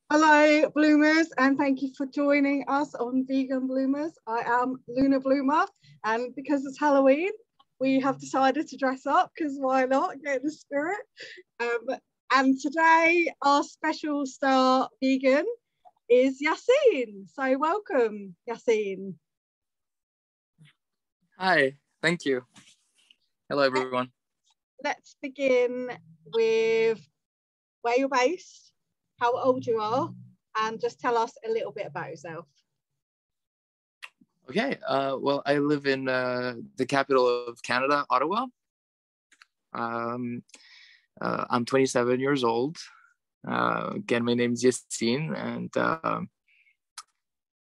Hello, Bloomers, and thank you for joining us on Vegan Bloomers. I am Luna Bloomer, and because it's Halloween, we have decided to dress up because why not? Get in the spirit. And today, our special star vegan is Yassine. So, welcome, Yassine. Hi, thank you. Hello, everyone. Let's begin with where you're based, how old you are, and just tell us a little bit about yourself. Okay, well, I live in the capital of Canada, Ottawa. I'm 27 years old. Again, my name is Yassine, and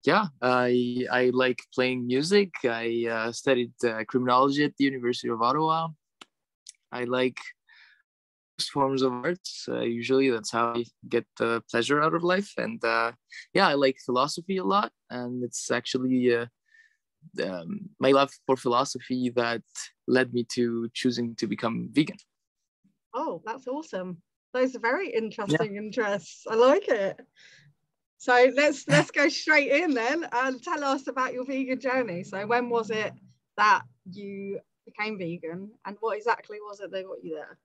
yeah, I like playing music. I studied criminology at the University of Ottawa. I like forms of arts. Usually that's how I get the pleasure out of life. And yeah, I like philosophy a lot. And it's actually my love for philosophy that led me to choosing to become vegan. Oh, that's awesome. Those are very interesting interests. I like it. So let's go straight in then and tell us about your vegan journey. So when was it that you became vegan, and what exactly was it that got you there?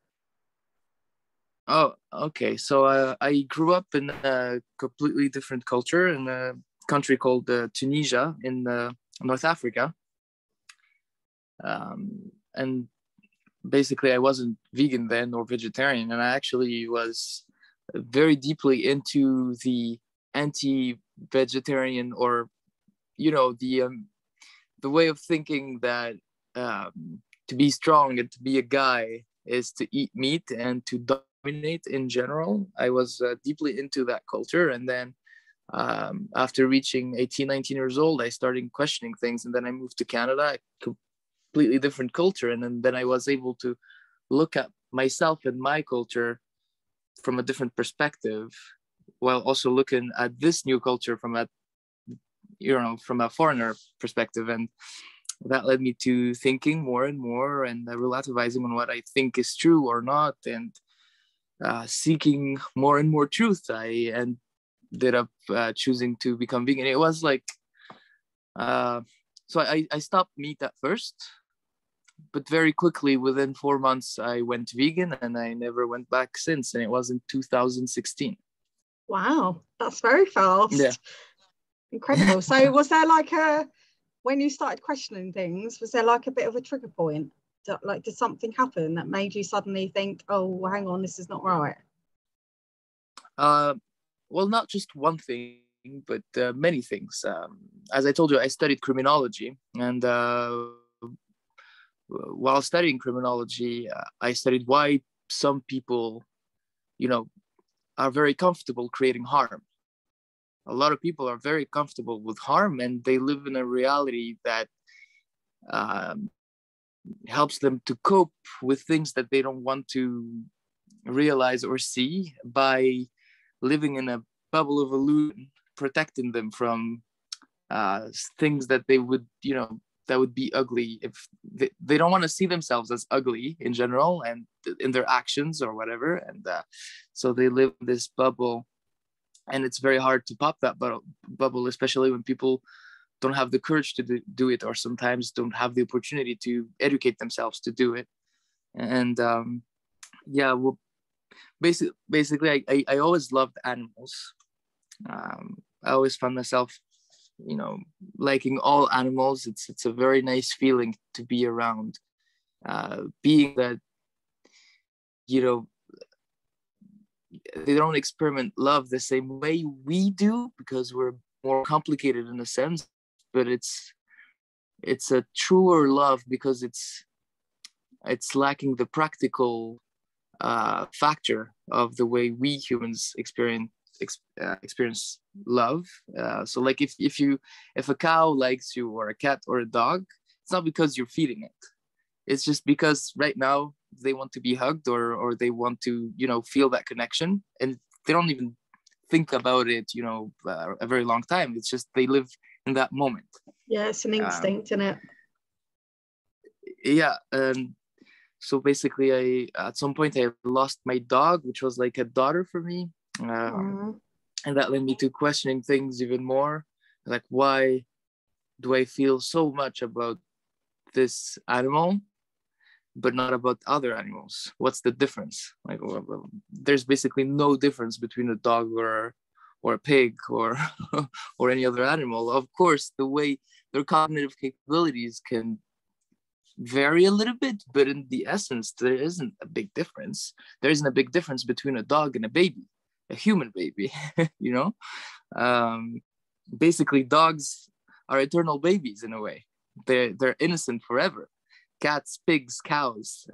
Oh, okay. So I grew up in a completely different culture in a country called Tunisia in North Africa. And basically I wasn't vegan then or vegetarian, and I actually was very deeply into the anti-vegetarian, or the way of thinking that to be strong and to be a guy is to eat meat and to dominate in general. I was deeply into that culture, and then after reaching 18, 19 years old, I started questioning things, and then I moved to Canada, a completely different culture, and then I was able to look at myself and my culture from a different perspective, while also looking at this new culture from a foreigner perspective. And that led me to thinking more and more and relativizing on what I think is true or not, and seeking more and more truth. I ended up choosing to become vegan. It was like, so I stopped meat at first, but very quickly, within 4 months, I went vegan, and I never went back since. And it was in 2016. Wow, that's very fast. Yeah. Incredible. So was there like when you started questioning things, was there like a bit of a trigger point? Like, did something happen that made you suddenly think, oh, hang on, this is not right? Well, not just one thing, but many things. As I told you, I studied criminology, and while studying criminology, I studied why some people, are very comfortable creating harm. A lot of people are very comfortable with harm, and they live in a reality that helps them to cope with things that they don't want to realize or see, by living in a bubble of illusion, protecting them from things that they would, that would be ugly if they don't want to see themselves as ugly in general and in their actions or whatever. And so they live in this bubble, and it's very hard to pop that bubble, especially when people don't have the courage to do it, or sometimes don't have the opportunity to educate themselves to do it. And yeah, well, basically I always loved animals. I always found myself, liking all animals. It's a very nice feeling to be around, being that, they don't experiment love the same way we do, because we're more complicated in a sense, but it's a truer love, because it's lacking the practical factor of the way we humans experience love. So like if a cow likes you, or a cat or a dog, it's not because you're feeding it. It's just because right now they want to be hugged, or they want to, feel that connection, and they don't even think about it, a very long time. It's just they live in that moment. Yeah, it's an instinct, isn't it? Yeah, and so basically, at some point I lost my dog, which was like a daughter for me. And that led me to questioning things even more. Like, why do I feel so much about this animal, but not about other animals? What's the difference? Like, well, there's basically no difference between a dog or a pig or or any other animal. Of course, the way their cognitive capabilities can vary a little bit, but in the essence, there isn't a big difference. There isn't a big difference between a dog and a baby, a human baby, you know? Basically, dogs are eternal babies in a way. They're innocent forever. Cats, pigs, cows.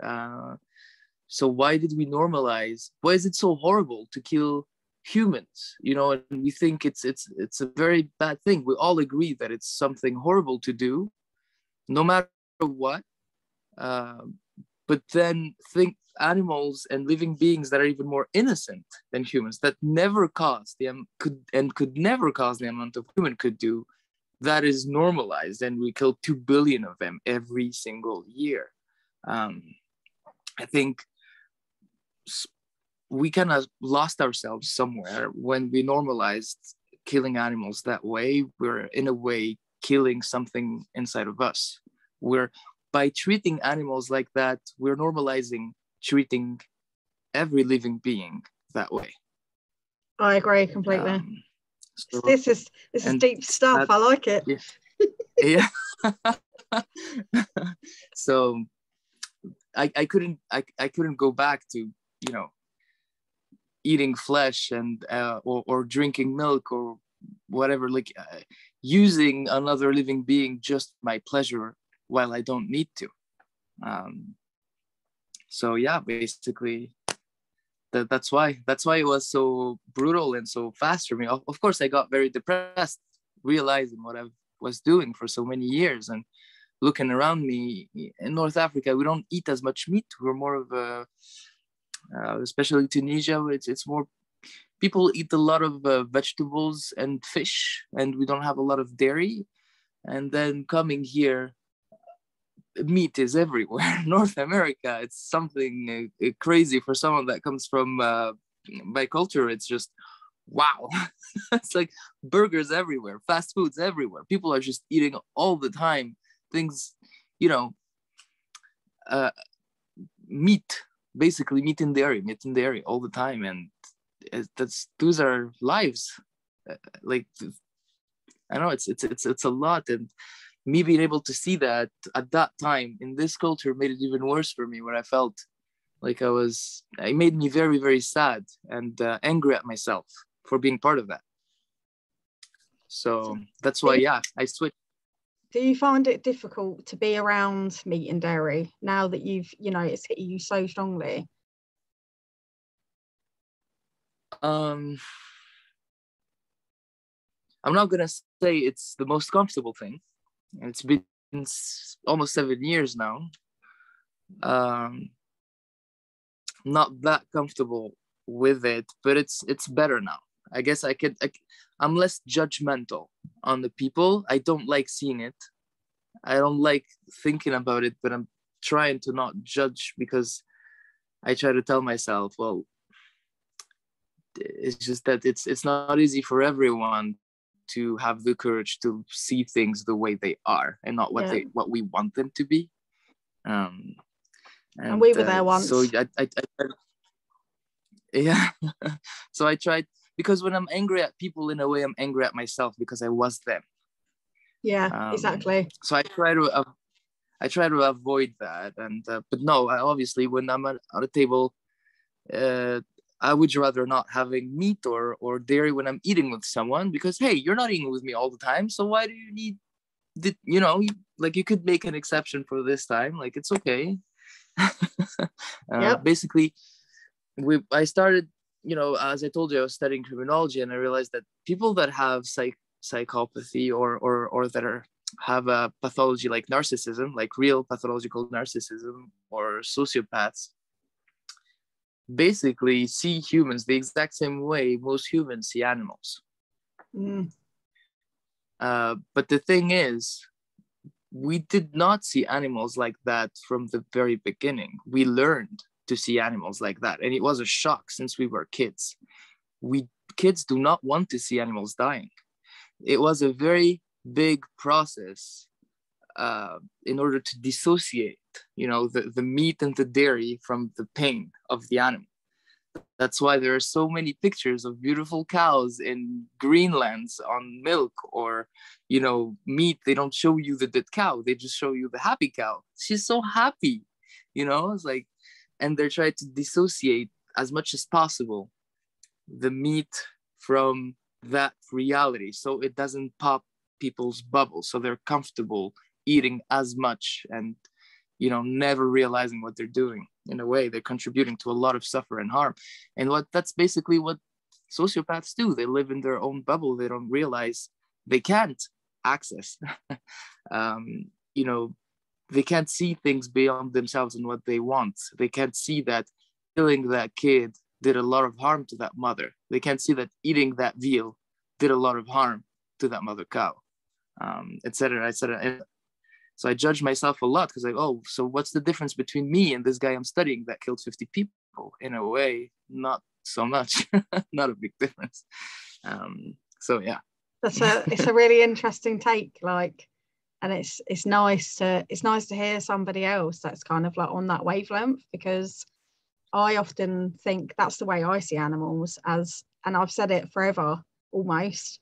So why did we normalize? Why is it so horrible to kill humans? You know, and we think it's a very bad thing. We all agree that it's something horrible to do, no matter what. But then think animals and living beings that are even more innocent than humans, that never cause could never cause the amount of human could do, that is normalized, and we kill 2 billion of them every single year. I think we kind of lost ourselves somewhere when we normalized killing animals that way. We're in a way killing something inside of us. By treating animals like that, we're normalizing treating every living being that way. I agree completely. So this is deep stuff. I like it. Yeah. So I couldn't go back to, you know, eating flesh and or drinking milk or whatever, like using another living being just my pleasure while I don't need to. So yeah, basically that's why it was so brutal and so fast for me. Of course, I got very depressed realizing what I was doing for so many years, and looking around me in North Africa, we don't eat as much meat. We're more of a especially Tunisia, it's more, people eat a lot of vegetables and fish, and we don't have a lot of dairy. And then coming here, meat is everywhere. North America, it's something crazy for someone that comes from my culture. It's just wow. It's like burgers everywhere, fast foods everywhere. People are just eating all the time things, you know, meat, basically meat and dairy all the time. And those are lives. Like, I know it's a lot. And me being able to see that at that time in this culture made it even worse for me, where I felt like it made me very, very sad and angry at myself for being part of that. So that's why, yeah, I switched. Do you find it difficult to be around meat and dairy now that it's hit you so strongly? I'm not gonna say it's the most comfortable thing. It's been almost 7 years now. Not that comfortable with it, but it's better now. I guess I'm less judgmental on the people. I don't like seeing it. I don't like thinking about it, but I'm trying to not judge, because I try to tell myself, well, it's just that it's not easy for everyone to have the courage to see things the way they are and not what we want them to be. And we were there once. So I yeah. So I tried, because when I'm angry at people, in a way I'm angry at myself, because I was them. Yeah, exactly. So I try to avoid that. And but no, obviously when I'm at a table, I would rather not having meat or dairy when I'm eating with someone, because hey, you're not eating with me all the time, so why do you need you could make an exception for this time, like it's okay. Yep. Basically I started, as I told you, I was studying criminology, and I realized that people that have psychopathy or that have a pathology like narcissism, like real pathological narcissism, or sociopaths, basically see humans the exact same way most humans see animals. But the thing is, we did not see animals like that from the very beginning. We learned to see animals like that, and it was a shock since we were kids. We kids do not want to see animals dying. It was a very big process in order to dissociate, the meat and the dairy from the pain of the animal. That's why there are so many pictures of beautiful cows in Greenlands on milk, or, meat. They don't show you the dead cow. They just show you the happy cow. She's so happy, it's like, and they're trying to dissociate as much as possible the meat from that reality, so it doesn't pop people's bubbles, so they're comfortable eating as much and never realizing what they're doing. In a way, they're contributing to a lot of suffer and harm. And that's basically what sociopaths do. They live in their own bubble. They don't realize they can't access they can't see things beyond themselves and what they want. They can't see that killing that kid did a lot of harm to that mother. They can't see that eating that veal did a lot of harm to that mother cow, etc., etc. And so I judge myself a lot because so what's the difference between me and this guy I'm studying that killed 50 people? In a way, not so much, not a big difference. So yeah. It's a really interesting take, and it's nice to hear somebody else that's kind of like on that wavelength, because I often think that's the way I see animals as, and I've said it forever almost,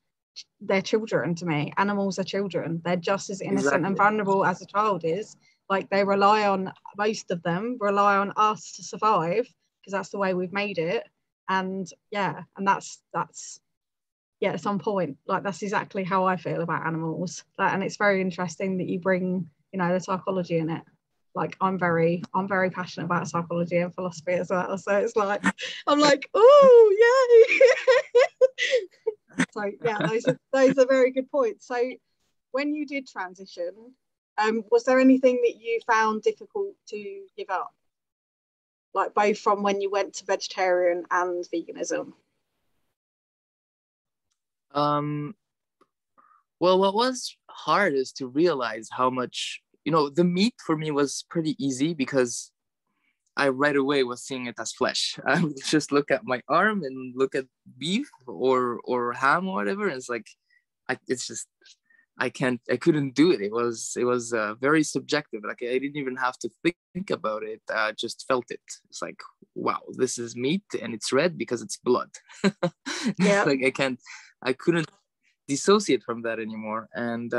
they're children to me. Animals are children. They're just as innocent and vulnerable as a child is. Like, most of them rely on us to survive, because that's the way we've made it. And that's at some point, that's exactly how I feel about animals. And it's very interesting that you bring the psychology in it. I'm very passionate about psychology and philosophy as well, so it's like I'm like, oh yay. So yeah, those are very good points. So when you did transition, was there anything that you found difficult to give up, both from when you went to vegetarian and veganism? Well, what was hard is to realize how much, the meat for me was pretty easy, because I right away was seeing it as flesh. I would just look at my arm and look at beef or ham or whatever. And it's like, I couldn't do it. It was very subjective. I didn't even have to think about it. I just felt it. It's like, wow, this is meat and it's red because it's blood. Yeah. I couldn't dissociate from that anymore. And,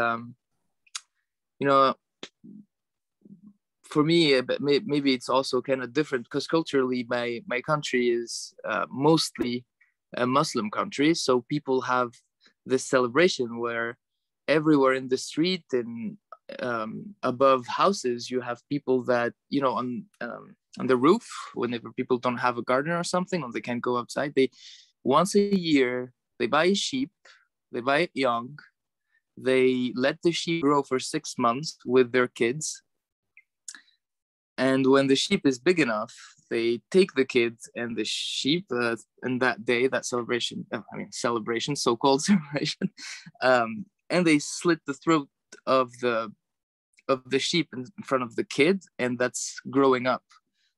for me, maybe it's also kind of different, because culturally my country is mostly a Muslim country. So people have this celebration where everywhere in the street and above houses, you have people that, on the roof, whenever people don't have a garden or something, or they can't go outside, they once a year, they buy a sheep, they buy it young, they let the sheep grow for 6 months with their kids. And when the sheep is big enough, they take the kids and the sheep, and that day, that celebration, so-called celebration, and they slit the throat of the sheep in front of the kid, and that's growing up.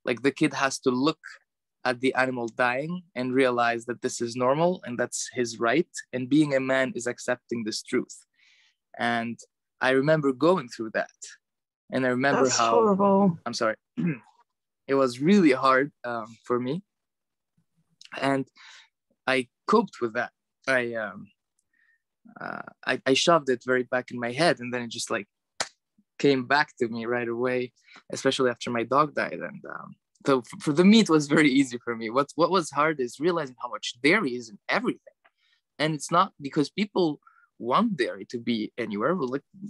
Like, the kid has to look at the animal dying and realize that this is normal and that's his right. And being a man is accepting this truth. And I remember going through that. And I remember that's horrible. I'm sorry. It was really hard for me. And I coped with that. I shoved it very back in my head, and then it just came back to me right away, especially after my dog died. And so for the meat was very easy for me. What was hard is realizing how much dairy is in everything. And it's not because people want dairy to be anywhere.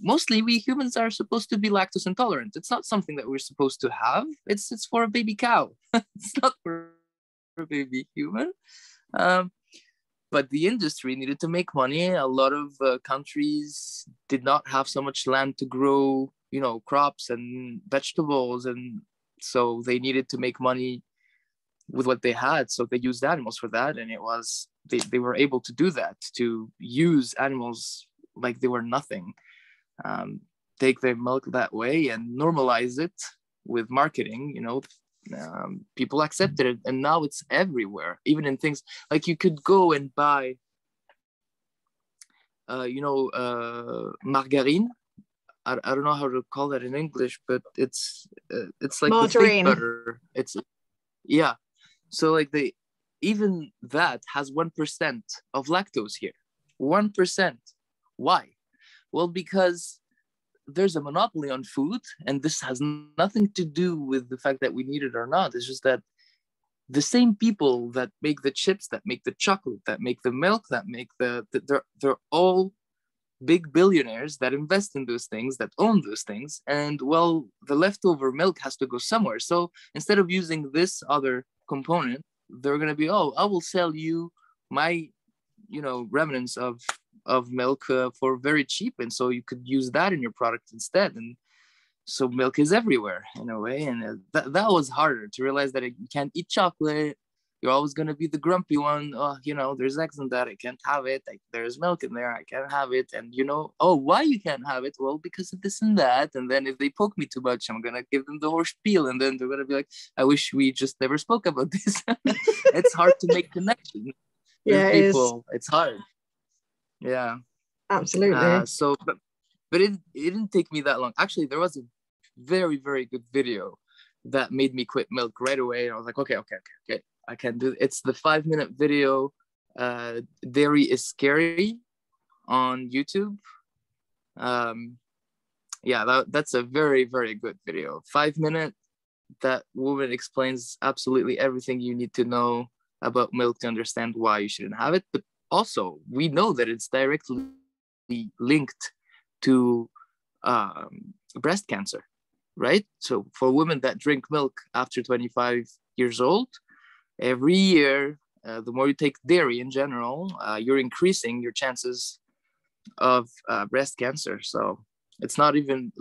Mostly we humans are supposed to be lactose intolerant. It's not something that we're supposed to have. It's for a baby cow. It's not for a baby human. But the industry needed to make money. A lot of countries did not have so much land to grow, crops and vegetables, and so they needed to make money with what they had. So they used animals for that, and they were able to do that, to use animals like they were nothing, take their milk that way and normalize it with marketing, people accepted it, and now it's everywhere. Even in things like you could go and buy, margarine. I don't know how to call that in English, but it's like margarine. The fake butter. It's yeah. So like even that has 1% of lactose here. 1%. Why? Well, because there's a monopoly on food, and this has nothing to do with the fact that we need it or not. It's just that the same people that make the chips, that make the chocolate, that make the milk, that make they're all big billionaires that invest in those things, that own those things. And well, the leftover milk has to go somewhere. So instead of using this other component, they're going to be, oh, I will sell you my, remnants of milk for very cheap. And so you could use that in your product instead. And so milk is everywhere in a way. And that was harder to realize that you can't eat chocolate. You're always going to be the grumpy one. Oh, there's eggs in that. I can't have it. There's milk in there. I can't have it. And, oh, why you can't have it? Well, because of this and that. And then if they poke me too much, I'm going to give them the whole spiel. And then they're going to be like, I wish we just never spoke about this. It's hard to make connections with people. It's hard. Yeah. Absolutely. But it didn't take me that long. Actually, there was a very, very good video that made me quit milk right away. And I was like, okay. I can do it. It's the 5-minute video. Dairy is scary on YouTube. That's a very, very good video. 5 minute. That woman explains absolutely everything you need to know about milk to understand why you shouldn't have it. But also, we know that it's directly linked to breast cancer, right? So for women that drink milk after 25 years old, every year, the more you take dairy in general, you're increasing your chances of breast cancer. So it's not even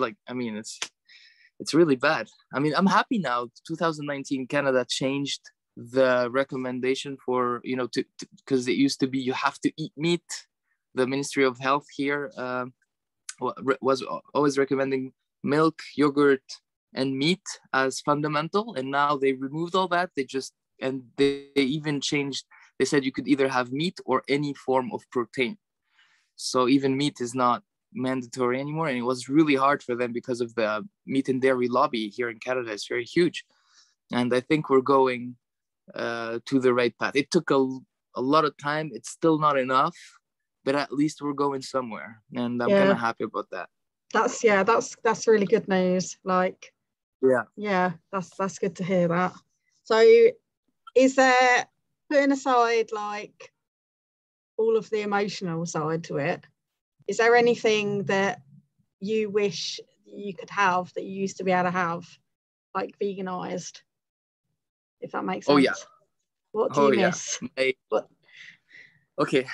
it's really bad. I mean, I'm happy now. 2019, Canada changed the recommendation for, because it used to be you have to eat meat. The Ministry of Health here was always recommending milk, yogurt, and meat as fundamental. And now they removed all that. They even changed, they said you could either have meat or any form of protein. So even meat is not mandatory anymore. And it was really hard for them because of the meat and dairy lobby here in Canada. It's very huge. And I think we're going to the right path. It took a lot of time. It's still not enough, but at least we're going somewhere. And I'm kind of happy about that. That's really good news. That's good to hear that. So is there, putting aside all of the emotional side to it, is there anything that you wish you could have that you used to be able to have, veganized, if that makes sense? Oh yeah. What do you miss? Okay,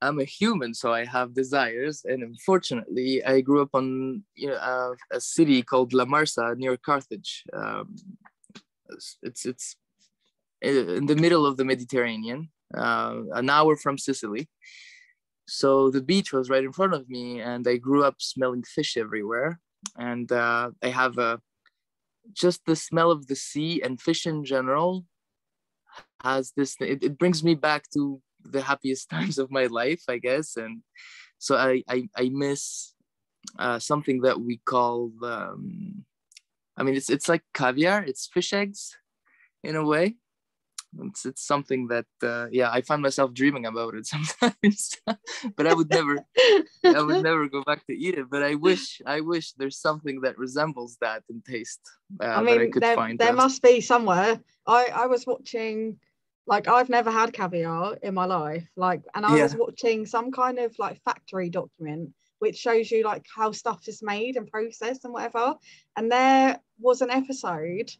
I'm a human, so I have desires, and unfortunately, I grew up on a city called La Marsa near Carthage. It's in the middle of the Mediterranean, an hour from Sicily. So the beach was right in front of me, and I grew up smelling fish everywhere. And I have just the smell of the sea and fish in general has this. It brings me back to the happiest times of my life, I guess. And so I miss something that we call it's like caviar. It's fish eggs in a way. It's something that I find myself dreaming about it sometimes. But I would never go back to eat it. But I wish there's something that resembles that in taste. That I could find. There must be somewhere. I was watching, I've never had caviar in my life, and I was watching some kind of factory document which shows you how stuff is made and processed and whatever. And there was an episode,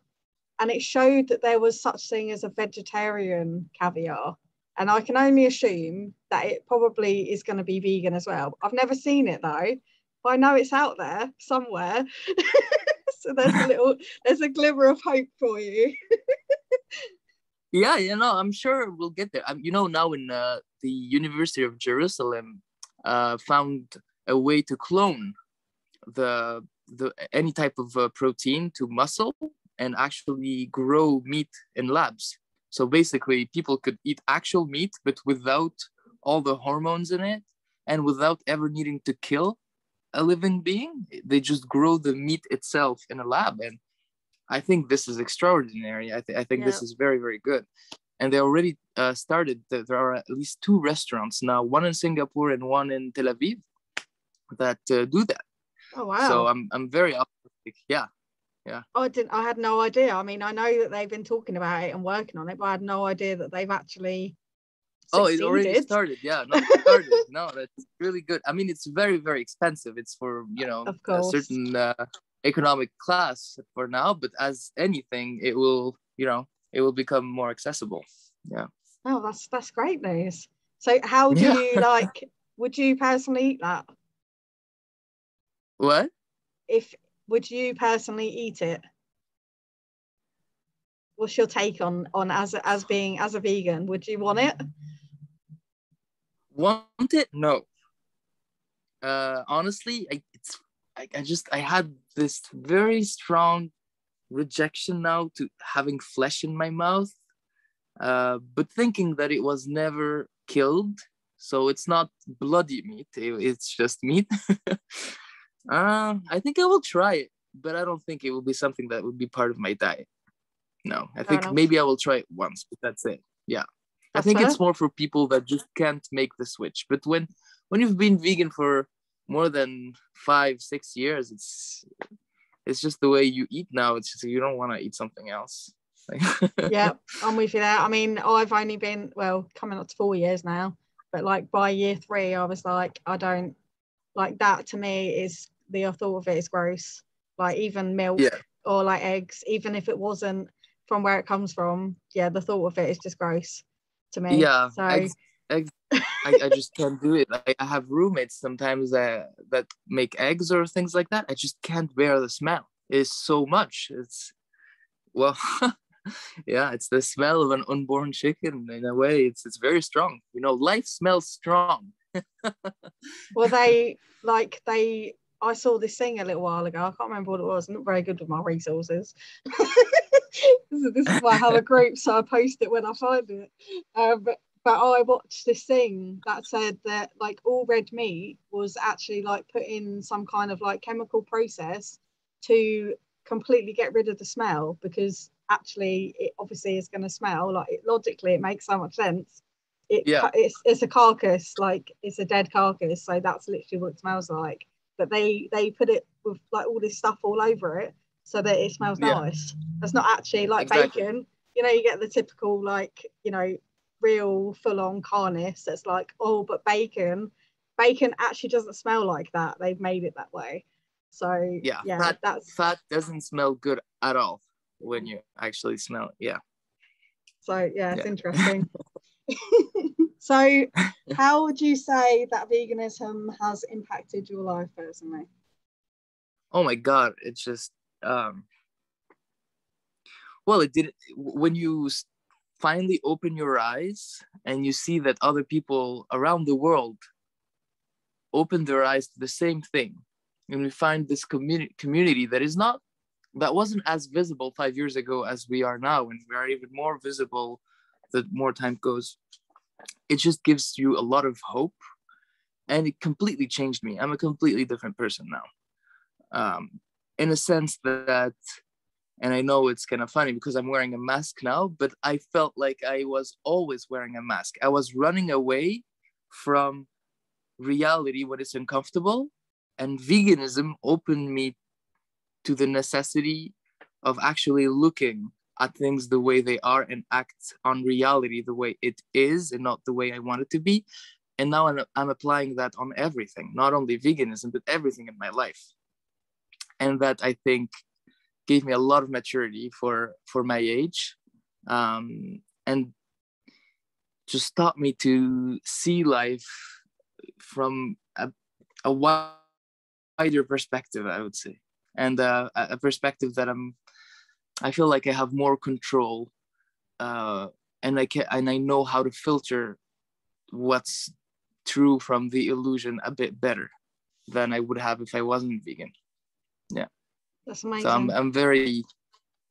and it showed that there was such thing as a vegetarian caviar. And I can only assume that it probably is going to be vegan as well. I've never seen it though, but I know it's out there somewhere. So there's a glimmer of hope for you. Yeah, I'm sure we'll get there. Now in the University of Jerusalem found a way to clone the any type of protein to muscle and actually grow meat in labs. So basically, people could eat actual meat, but without all the hormones in it and without ever needing to kill a living being. They just grow the meat itself in a lab. And I think this is extraordinary. I think this is very, very good. And they already started. There are at least 2 restaurants now, one in Singapore and one in Tel Aviv, that do that. Oh wow! So I'm very optimistic. Yeah. I had no idea. I mean, I know that they've been talking about it and working on it, but I had no idea that they've actually succeeded. It already started. Yeah, no, it started. No, that's really good. I mean, it's very, very expensive. It's for of course, a certain economic class for now. But as anything, it will become more accessible. Yeah. Oh, that's great news. So, how do you like? Would you personally eat that? What? Would you personally eat it? What's your take on as being a vegan? Would you want it? Want it? No. Honestly, I had this very strong rejection now to having flesh in my mouth, but thinking that it was never killed, so it's not bloody meat. It's just meat. I think I will try it, but I don't think it will be something that would be part of my diet. No, I think maybe I will try it once, but that's it. Yeah. I think it's more for people that just can't make the switch. But when you've been vegan for more than 5-6 years, it's just the way you eat now. It's just you don't want to eat something else. Yeah, I'm with you there. I mean, I've only been coming up to 4 years now, but like by year 3, I was like, I don't like that. To me, is the thought of it is gross. Like even milk or like eggs, even if it wasn't from where it comes from, the thought of it is just gross to me. Yeah, so eggs, I just can't do it. I have roommates sometimes that make eggs or things like that. I just can't bear the smell. It's so much. It's it's the smell of an unborn chicken. In a way, it's very strong. Life smells strong. I saw this thing a little while ago. I can't remember what it was. I'm not very good with my resources. This is why I have a group, so I post it when I find it. But I watched this thing that said that like all red meat was actually like put in some kind of like chemical process to completely get rid of the smell, because actually it obviously is going to smell like logically it makes so much sense. It's a carcass, like it's a dead carcass, so that's literally what it smells like. But they put it with like all this stuff all over it so that it smells nice. It's not actually like bacon. You get the typical like real full-on carnice that's like, oh, but bacon actually doesn't smell like that. They've made it that way. So fat doesn't smell good at all when you actually smell it. It's interesting. So how would you say that veganism has impacted your life personally? Oh my god, it's just it did. When you finally open your eyes and you see that other people around the world open their eyes to the same thing, and we find this community that wasn't as visible 5 years ago as we are now, and we are even more visible the more time goes. It just gives you a lot of hope, and it completely changed me. I'm a completely different person now, in a sense that, and I know it's kind of funny because I'm wearing a mask now, but I felt like I was always wearing a mask. I was running away from reality when it's uncomfortable, and veganism opened me to the necessity of actually looking at things the way they are and act on reality the way it is and not the way I want it to be. And now I'm applying that on everything, not only veganism, but everything in my life. And that, I think, gave me a lot of maturity for my age, and just taught me to see life from a wider perspective, I would say, and a perspective that I feel like I have more control, and I know how to filter what's true from the illusion a bit better than I would have if I wasn't vegan. Yeah. That's amazing. So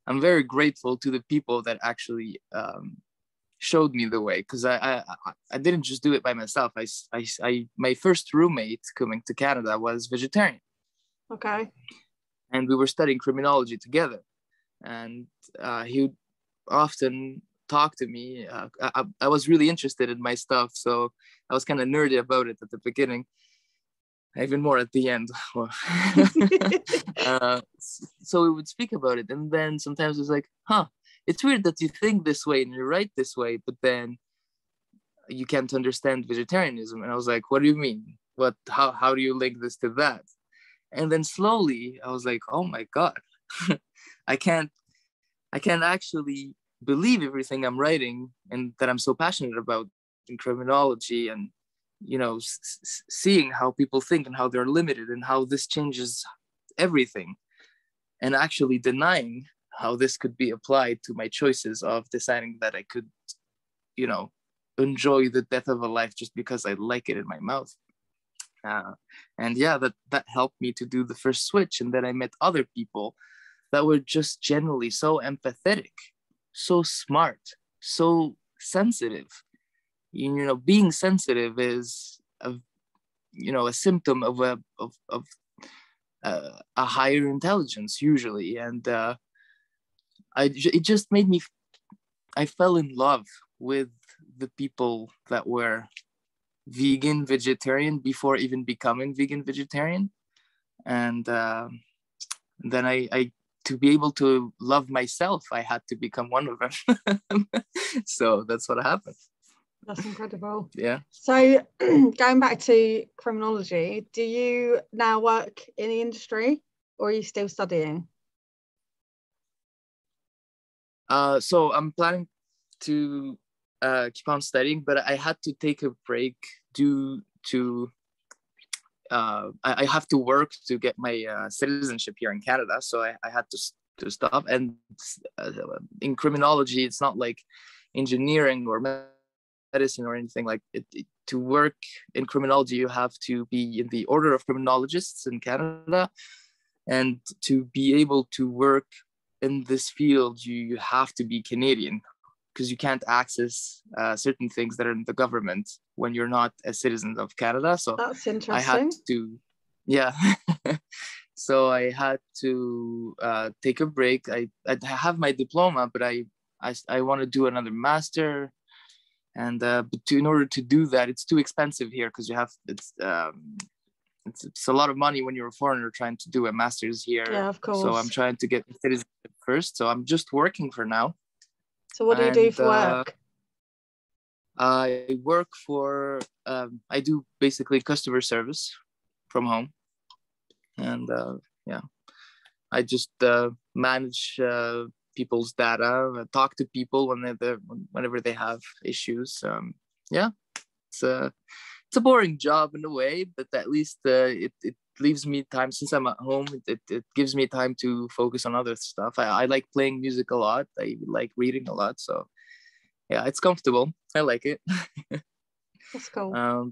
I'm very grateful to the people that actually showed me the way, because I didn't just do it by myself. My first roommate coming to Canada was vegetarian. Okay. And we were studying criminology together. And he would often talk to me. I was really interested in my stuff, so I was kind of nerdy about it at the beginning, even more at the end. So we would speak about it, and then sometimes it's like, it's weird that you think this way and you write this way, but then you can't understand vegetarianism. And I was like, what do you mean? How do you link this to that? And then slowly I was like, oh my God, I can't actually believe everything I'm writing and that I'm so passionate about in criminology, and seeing how people think and how they're limited and how this changes everything, and actually denying how this could be applied to my choices of deciding that I could, enjoy the death of a life just because I like it in my mouth. And yeah, that helped me to do the first switch. And then I met other people that were just generally so empathetic, so smart, so sensitive. Being sensitive is a symptom of a higher intelligence usually. And it just made me, I fell in love with the people that were vegan, vegetarian before even becoming vegan, vegetarian. And then I to be able to love myself, I had to become one of them. So that's what happened. That's incredible. Yeah. So going back to criminology, do you now work in the industry, or are you still studying? So I'm planning to keep on studying, but I had to take a break due to I have to work to get my citizenship here in Canada, so I had to stop. And in criminology, it's not like engineering or medicine or anything like it. To work in criminology, you have to be in the order of criminologists in Canada, and to be able to work in this field, you have to be Canadian, because you can't access certain things that are in the government when you're not a citizen of Canada. So that's interesting. I had to, yeah. So I had to take a break. I have my diploma, but I want to do another master. And but in order to do that, it's too expensive here, because it's a lot of money when you're a foreigner trying to do a master's here. Yeah, of course. So I'm trying to get the citizenship first. So I'm just working for now. So what do you do for work? I work for, I do basically customer service from home. And yeah, I just manage people's data, talk to people whenever they have issues. Yeah, it's a boring job in a way, but at least it leaves me time. Since I'm at home, it gives me time to focus on other stuff. I like playing music a lot. I like reading a lot. So yeah, it's comfortable. I like it. That's cool.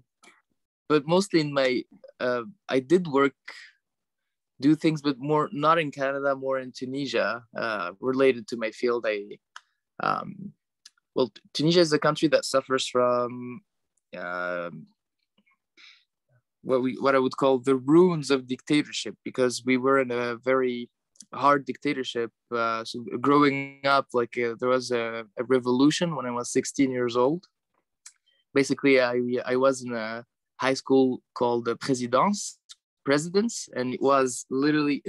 But mostly in my, I did do things, but more not in Canada, more in Tunisia, related to my field. Well, Tunisia is a country that suffers from what I would call the ruins of dictatorship, because we were in a very hard dictatorship. So growing up, there was a revolution when I was 16 years old. Basically, I was in a high school called Presidents, and it was literally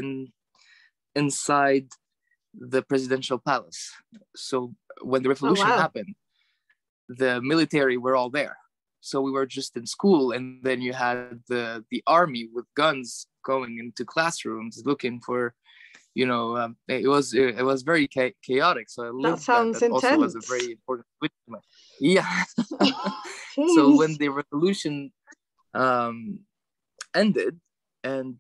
inside the presidential palace. So when the revolution happened, the military were all there. So we were just in school, and then you had the army with guns going into classrooms looking for, it was very chaotic. So I lived that. Sounds intense. Also was a very important switch. Yeah. So when the revolution ended, and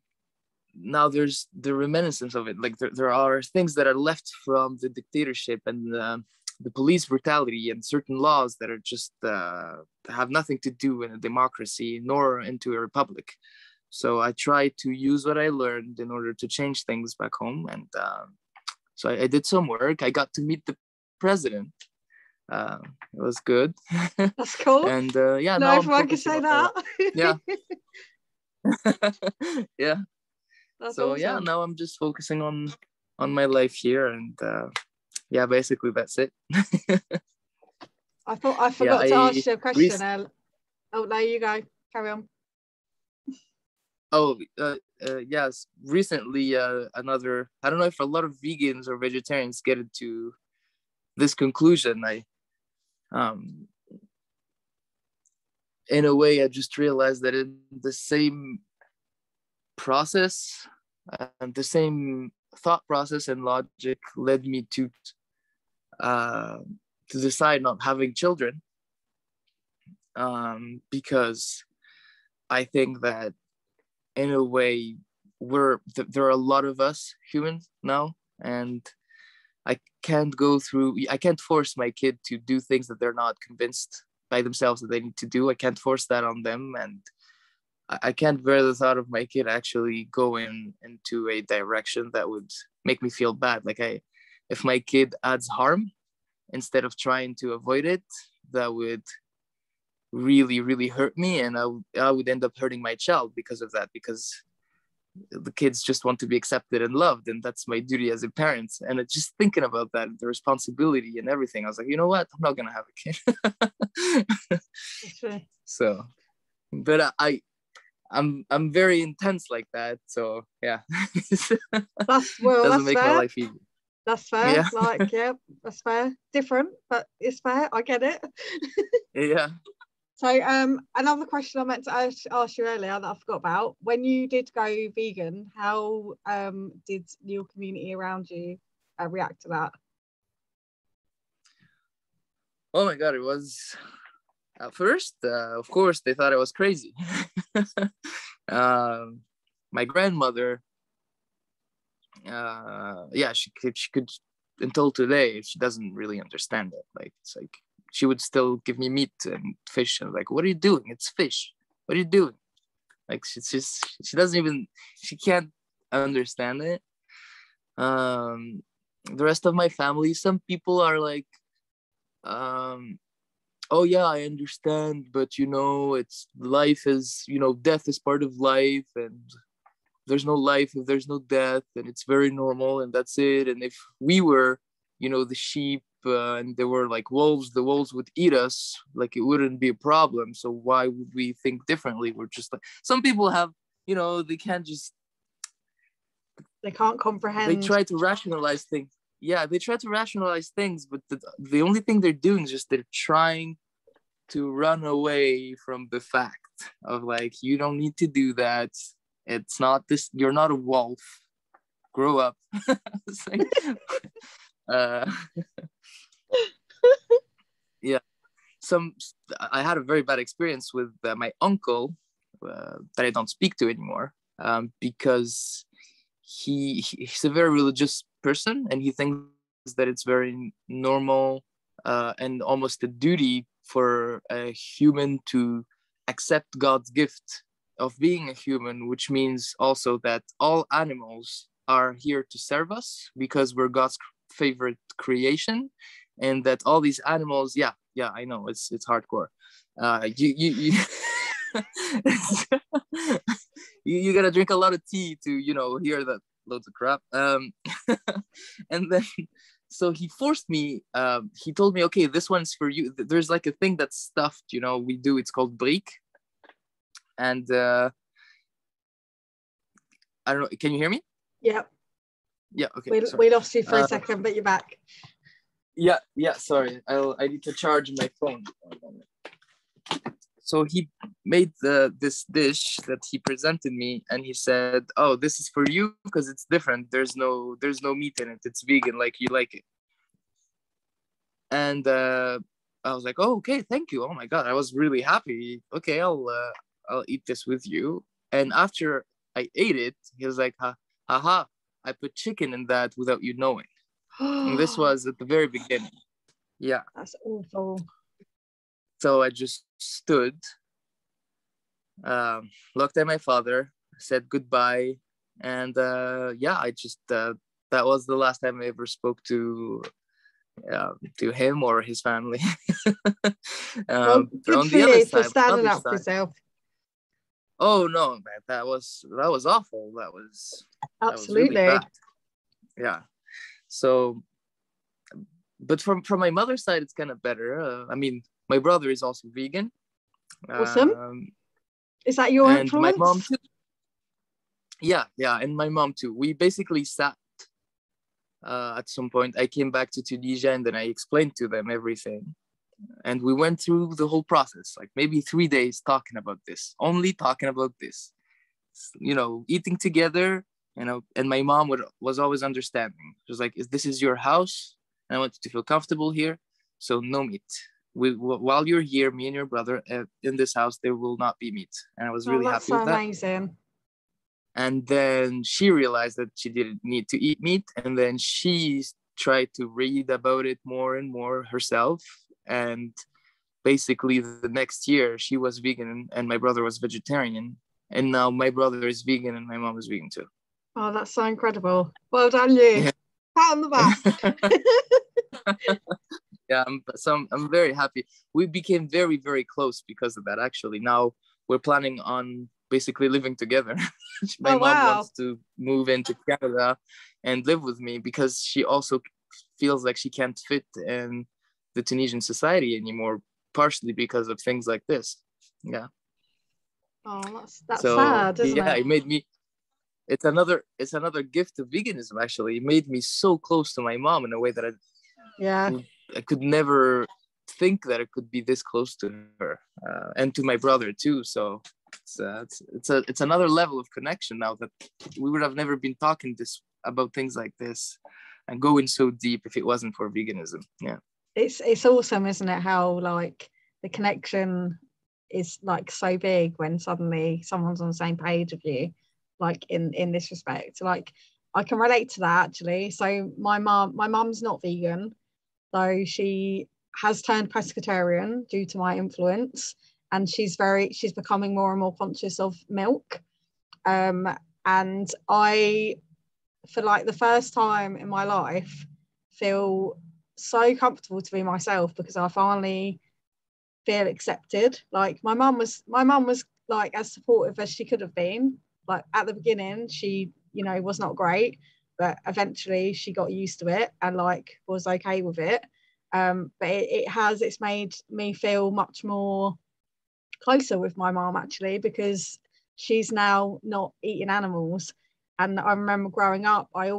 now there's the reminiscence of it. Like there are things that are left from the dictatorship and the police brutality and certain laws that are just have nothing to do in a democracy nor into a republic. So I tried to use what I learned in order to change things back home. And so I did some work. I got to meet the president. It was good. That's cool. And yeah, no, now everyone can say that. Yeah. Yeah. That's so awesome. Yeah, now I'm just focusing on my life here, and yeah, basically that's it. I thought I forgot to ask you a question. Oh, there you go. Carry on. Oh, yes. Recently, another. I don't know if a lot of vegans or vegetarians get into this conclusion. In a way, I just realized that in the same process and the same thought process and logic led me to decide not having children, because I think that in a way there are a lot of us humans now, and I can't force my kid to do things that they're not convinced by themselves that they need to do. I can't force that on them, and I can't bear the thought of my kid actually going into a direction that would make me feel bad. Like if my kid adds harm instead of trying to avoid it, that would really, really hurt me, and I would end up hurting my child because of that, because the kids just want to be accepted and loved, and that's my duty as a parent. And just thinking about that, the responsibility and everything, I was like, you know what, I'm not gonna have a kid. So, but I'm very intense like that, so yeah. That's doesn't make fair. my life easy. That's fair. Yeah. Like, yeah, that's fair. Different, but it's fair. I get it. Yeah. So another question I meant to ask you earlier that I forgot about: when you did go vegan, how did your community around you react to that? Oh my God, it was at first, of course, they thought I was crazy. My grandmother, yeah, she could, until today, she doesn't really understand it. Like, it's like, she would still give me meat and fish, and like, what are you doing? It's fish. What are you doing? Like, she can't understand it. The rest of my family, some people are like, oh yeah, I understand, but it's life is, death is part of life, and there's no life if there's no death, and it's very normal, and that's it. And if we were, the sheep, and there were like wolves, the wolves would eat us, like it wouldn't be a problem. So why would we think differently? We're just like, some people have, they can't comprehend. They try to rationalize things. Yeah, they try to rationalize things, but the only thing they're doing is just they're trying to run away from the fact of like, you don't need to do that. It's not this, you're not a wolf. Grow up. Like, yeah. I had a very bad experience with my uncle that I don't speak to anymore, because he's a very religious person, and he thinks that it's very normal and almost a duty for a human to accept God's gift of being a human, which means also that all animals are here to serve us because we're God's favorite creation, and that all these animals, yeah, I know it's hardcore. You you gotta drink a lot of tea to hear that loads of crap. And then so he forced me. He told me, okay, this one's for you. There's like a thing that's stuffed. We do. It's called brique. And I don't know. Can you hear me? Yeah. Yeah. Okay. We lost you for a second, but you're back. Yeah. Sorry. I need to charge my phone. So he made this dish that he presented me, and he said, "Oh, this is for you because it's different. There's no meat in it. It's vegan, like you like it." And I was like, "Oh, okay, thank you. Oh my God, I was really happy. Okay, I'll eat this with you." And after I ate it, he was like, "Haha, I put chicken in that without you knowing." And this was at the very beginning. Yeah. That's awful. So I just stood, looked at my father, said goodbye, and I just that was the last time I ever spoke to him or his family. Well, But good on for the other you for side, standing up for yourself. oh no, man, that was awful. That was Absolutely. really bad. Yeah. So, but from my mother's side, it's kind of better. I mean, my brother is also vegan. Awesome. Is that your and influence? My mom too. Yeah, and my mom too. We basically sat at some point. I came back to Tunisia, and then I explained to them everything. And we went through the whole process, like maybe 3 days talking about this, only talking about this, eating together, and my mom was always understanding. She was like, this is your house, and I want you to feel comfortable here. So no meat. While you're here, me and your brother, in this house, there will not be meat. And I was really happy with that. That's so amazing. And then she realized that she didn't need to eat meat. And then she tried to read about it more and more herself. And basically the next year she was vegan and my brother was vegetarian. And now my brother is vegan and my mom is vegan too. Oh, that's so incredible. Well done, you. Yeah. Pat on the back. Yeah, I'm very happy. We became very, very close because of that, actually. Now we're planning on basically living together. My mom wants to move into Canada and live with me because she also feels like she can't fit in the Tunisian society anymore, partially because of things like this. Yeah. Oh, that's sad, isn't it? Yeah, it made me. It's another gift of veganism. Actually, it made me so close to my mom in a way that I could never think that it could be this close to her, and to my brother too. So it's another level of connection now that we would have never been talking about things like this and going so deep if it wasn't for veganism. Yeah, it's awesome, isn't it? How like the connection is like so big when suddenly someone's on the same page of you, like in this respect. Like I can relate to that actually. So my mum's not vegan, though she has turned pescatarian due to my influence, and she's becoming more and more conscious of milk. And I, for like the first time in my life, feel so comfortable to be myself because I finally feel accepted. Like my mum was like as supportive as she could have been. Like at the beginning, she was not great, but eventually she got used to it and like was okay with it. But it's made me feel much more closer with my mom actually, because she's now not eating animals. And I remember growing up, my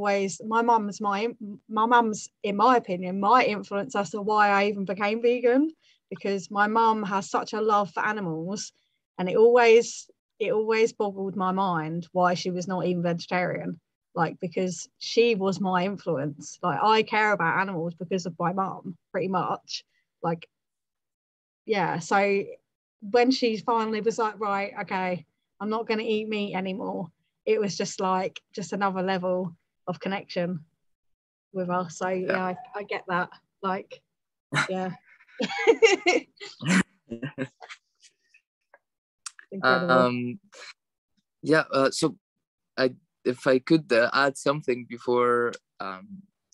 mum's in my opinion my influence as to why I even became vegan, because my mum has such a love for animals, and it always boggled my mind why she was not even vegetarian. Like, because she was my influence. Like, I care about animals because of my mum, pretty much. Like, yeah. So when she finally was like, right, okay, I'm not going to eat meat anymore, it was just another level of connection with us. So yeah, I get that. Like, yeah. Incredible. So if I could add something before,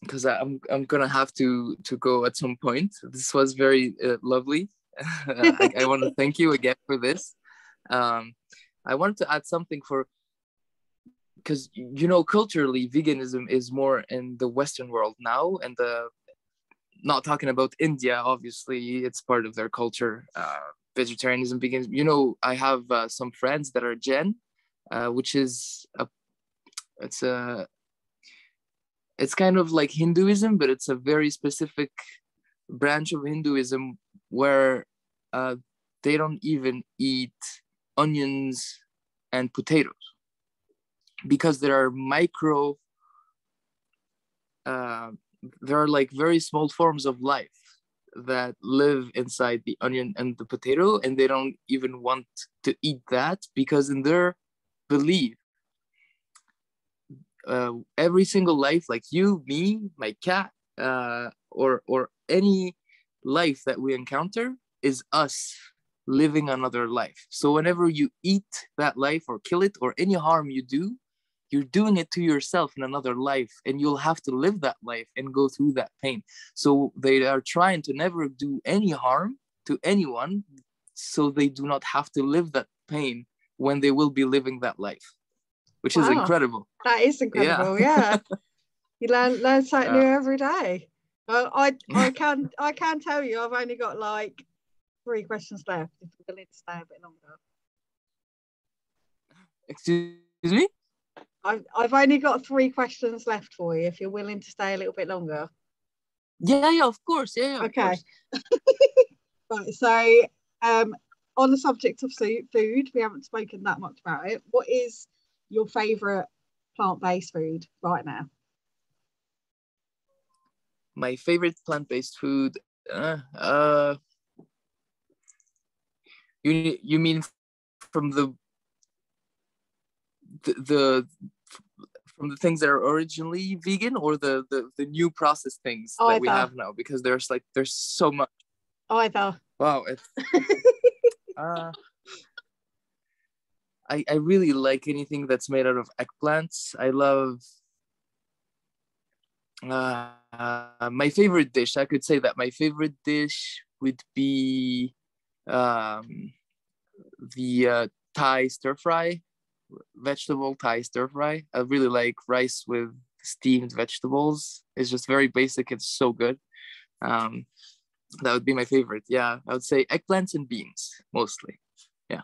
because I'm gonna have to go at some point. This was very lovely. I want to thank you again for this. I wanted to add something because culturally veganism is more in the Western world now, and not talking about India, obviously it's part of their culture. Vegetarianism, veganism. I have some friends that are Jain, which is it's kind of like Hinduism, but it's a very specific branch of Hinduism where they don't even eat onions and potatoes because there are there are like very small forms of life that live inside the onion and the potato, and they don't even want to eat that because in their belief, every single life, like you, me, my cat, or any life that we encounter is us living another life. So whenever you eat that life or kill it or any harm you do, you're doing it to yourself in another life, and you'll have to live that life and go through that pain. So they are trying to never do any harm to anyone, so they do not have to live that pain when they will be living that life, which is incredible. That is incredible. Yeah. You learn something new every day. I can tell you, I've only got like 3 questions left if you're willing to stay a bit longer. Excuse me? I've only got 3 questions left for you if you're willing to stay a little bit longer. Yeah, of course. Yeah, okay. Right, so on the subject of food, we haven't spoken that much about it. What is your favourite plant-based food right now? My favorite plant-based food, you mean from the from the things that are originally vegan, or the new processed things that we have now? Because there's so much. Either. Wow, it's I really like anything that's made out of eggplants. I love my favorite dish. I could say that my favorite dish would be the Thai stir fry, vegetable Thai stir fry. I really like rice with steamed vegetables. It's just very basic. It's so good. That would be my favorite. Yeah, I would say eggplants and beans mostly. Yeah.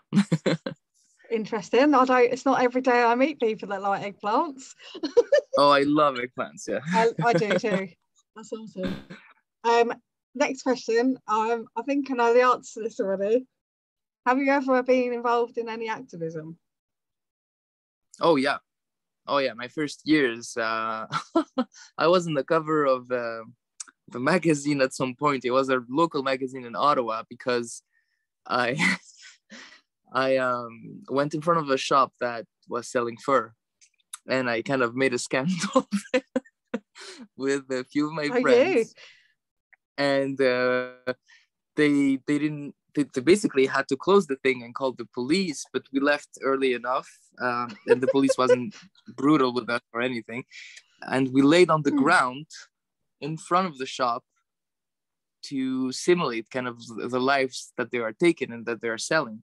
Interesting. It's not every day I meet people that like eggplants. Oh, I love eggplants. Yeah. I do too. That's awesome. Next question. I think I know the answer to this already. Have you ever been involved in any activism? Oh yeah. My first years, I was on the cover of the magazine at some point. It was a local magazine in Ottawa because I went in front of a shop that was selling fur, and I kind of made a scandal with a few of my friends. And they basically had to close the thing and call the police, but we left early enough, and the police wasn't brutal with us or anything. And we laid on the ground in front of the shop to simulate kind of the lives that they are taking and that they are selling.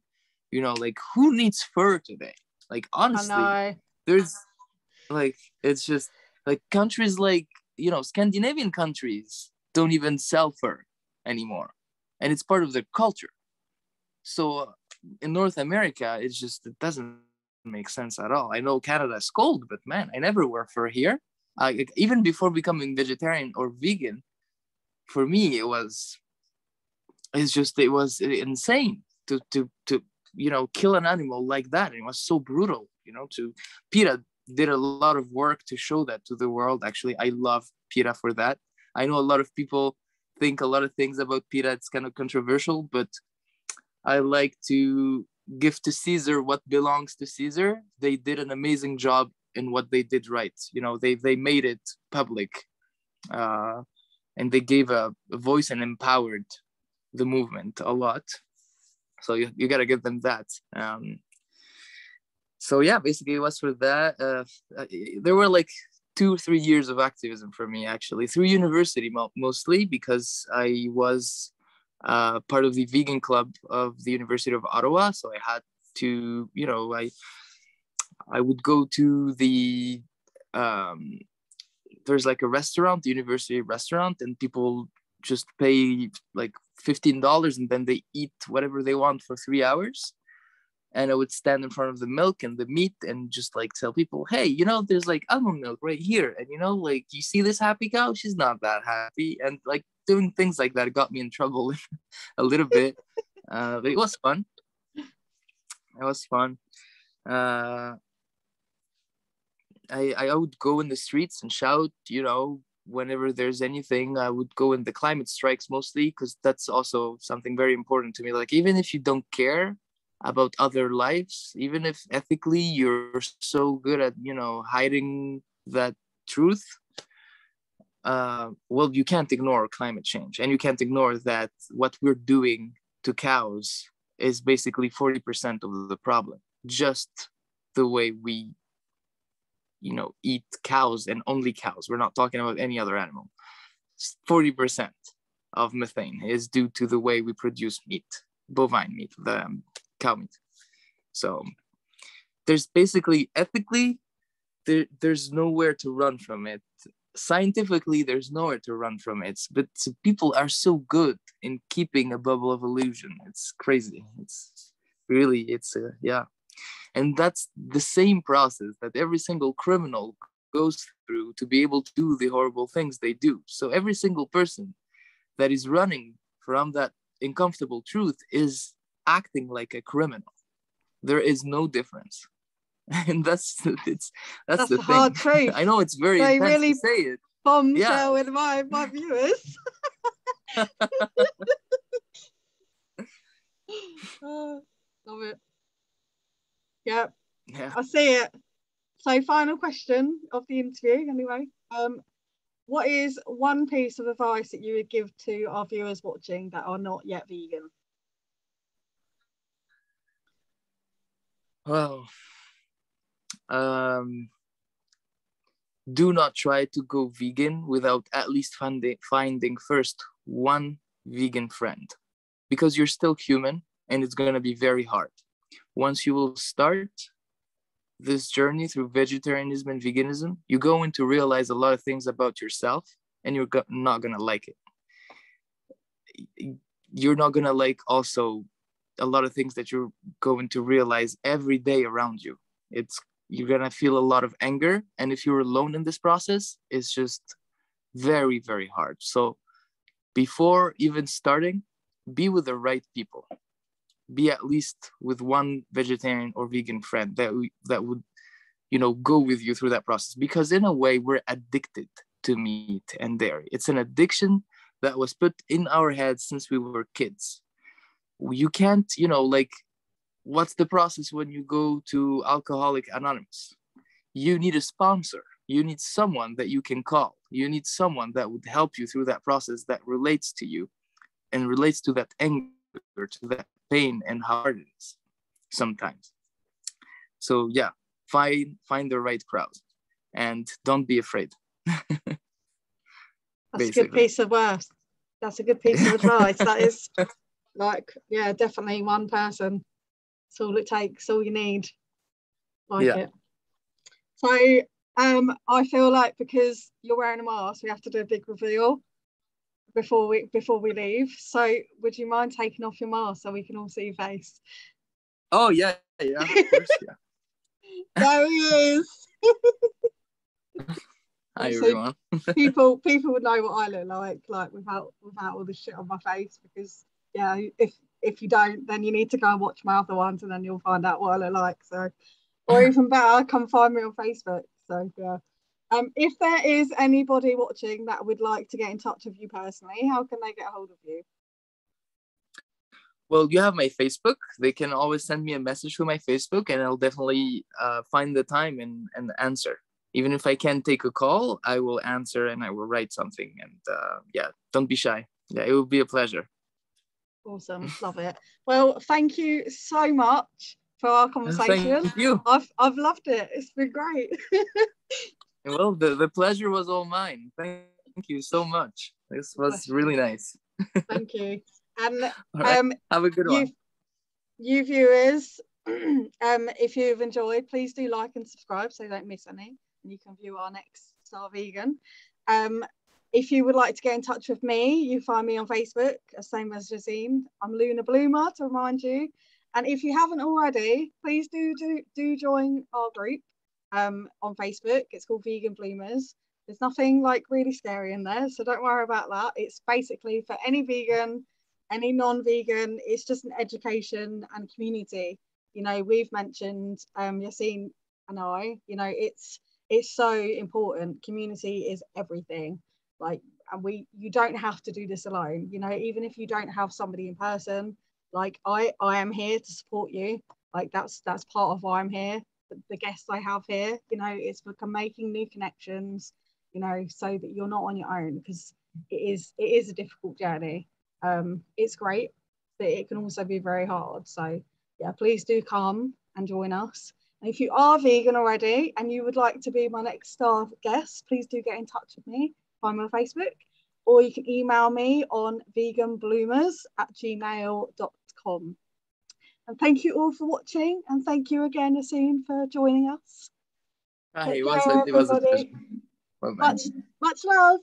You know, like, who needs fur today? Like, honestly, there's like, it's just like countries like, you know, Scandinavian countries don't even sell fur anymore, and it's part of their culture. So in North America, it doesn't make sense at all. I know Canada is cold, but man, I never wear fur here. Even before becoming vegetarian or vegan, for me, it was insane to you know, kill an animal like that. It was so brutal, you know. PETA did a lot of work to show that to the world. Actually, I love PETA for that. I know a lot of people think a lot of things about PETA. It's kind of controversial, but I like to give to Caesar what belongs to Caesar. They did an amazing job in what they did right. You know, they made it public, and they gave a voice and empowered the movement a lot. So you got to give them that. So yeah, basically it was for that. There were like 2 or 3 years of activism for me, actually, through university mostly, because I was part of the vegan club of the University of Ottawa. So I had to, you know, I would go to the, there's like a restaurant, the university restaurant, and people just pay like $15 and then they eat whatever they want for 3 hours. And I would stand in front of the milk and the meat and just like tell people, hey, you know, there's like almond milk right here. And, you know, like, you see this happy cow? She's not that happy. And like doing things like that, it got me in trouble a little bit. But it was fun. It was fun. I would go in the streets and shout, you know, whenever there's anything. I would go in the climate strikes mostly, because that's also something very important to me. Like, even if you don't care about other lives, even if ethically you're so good at, you know, hiding that truth, well, you can't ignore climate change, and you can't ignore that what we're doing to cows is basically 40% of the problem. Just the way we, eat cows, and only cows. We're not talking about any other animal. 40% of methane is due to the way we produce meat, bovine meat, the cow meat. So there's basically, ethically, there's nowhere to run from it. Scientifically, there's nowhere to run from it. But people are so good in keeping a bubble of illusion. It's crazy. It's really, yeah. And that's the same process that every single criminal goes through to be able to do the horrible things they do. So every single person that is running from that uncomfortable truth is acting like a criminal. There is no difference. And that's the thing. Hard truth. I know it's very intense really to say it. Bombshell with my viewers. Love it. Yeah, I see it. So, final question of the interview, anyway. What is one piece of advice that you would give to our viewers watching that are not yet vegan? Well, do not try to go vegan without at least finding first one vegan friend, because you're still human and it's going to be very hard. Once you will start this journey through vegetarianism and veganism, you go in to realize a lot of things about yourself, and you're not going to like it. You're not going to like also a lot of things that you're going to realize every day around you. You're going to feel a lot of anger. And if you're alone in this process, it's just very, very hard. So before even starting, be with the right people. Be at least with one vegetarian or vegan friend that would, go with you through that process. Because in a way, we're addicted to meat and dairy. It's an addiction that was put in our heads since we were kids. You can't, what's the process when you go to Alcoholic Anonymous? You need a sponsor. You need someone that you can call. You need someone that would help you through that process, that relates to you and relates to that anger, to that pain and how hard it is sometimes. So yeah, find the right crowd and don't be afraid. That's a good piece of words. That's a good piece of advice. That is definitely one person. That's all it takes, all you need. It. So I feel like because you're wearing a mask, we have to do a big reveal before we leave. So would you mind taking off your mask so we can all see your face? Oh yeah, of course, yeah. There he is. Hi everyone. people would know what I look like without all the shit on my face, because if you don't, then you need to go and watch my other ones and then you'll find out what I look like. So, or even better, come find me on Facebook. So yeah. If there is anybody watching that would like to get in touch with you personally, how can they get a hold of you? Well, you have my Facebook. They can always send me a message through my Facebook, and I'll definitely find the time and answer. Even if I can't take a call, I will answer and I will write something. And don't be shy. Yeah, it will be a pleasure. Awesome, love it. Well, thank you so much for our conversation. Thank you. I've loved it. It's been great. Well, the pleasure was all mine. Thank you so much. This was really nice. Thank you. And right. Have a good one. You viewers, if you've enjoyed, please do like and subscribe so you don't miss any, and you can view our next Star Vegan. If you would like to get in touch with me, you find me on Facebook, same as Jazine. I'm Luna Bloomer, to remind you. And if you haven't already, please do join our group on Facebook. It's called Vegan Bloomers. There's nothing really scary in there, so don't worry about that. It's basically for any vegan, any non-vegan. It's just an education and community. We've mentioned Yassine and I. It's so important. Community is everything. And you don't have to do this alone. Even if you don't have somebody in person, I am here to support you. That's part of why I'm here. The guests I have here, it's for making new connections, so that you're not on your own, because it is a difficult journey. It's great, but it can also be very hard. So yeah, please do come and join us. And if you are vegan already and you would like to be my next star guest, please do get in touch with me. I'm on Facebook, or you can email me on veganbloomers@gmail.com. And thank you all for watching, and thank you again, Asim, for joining us. It was a pleasure. Bye-bye. Much love.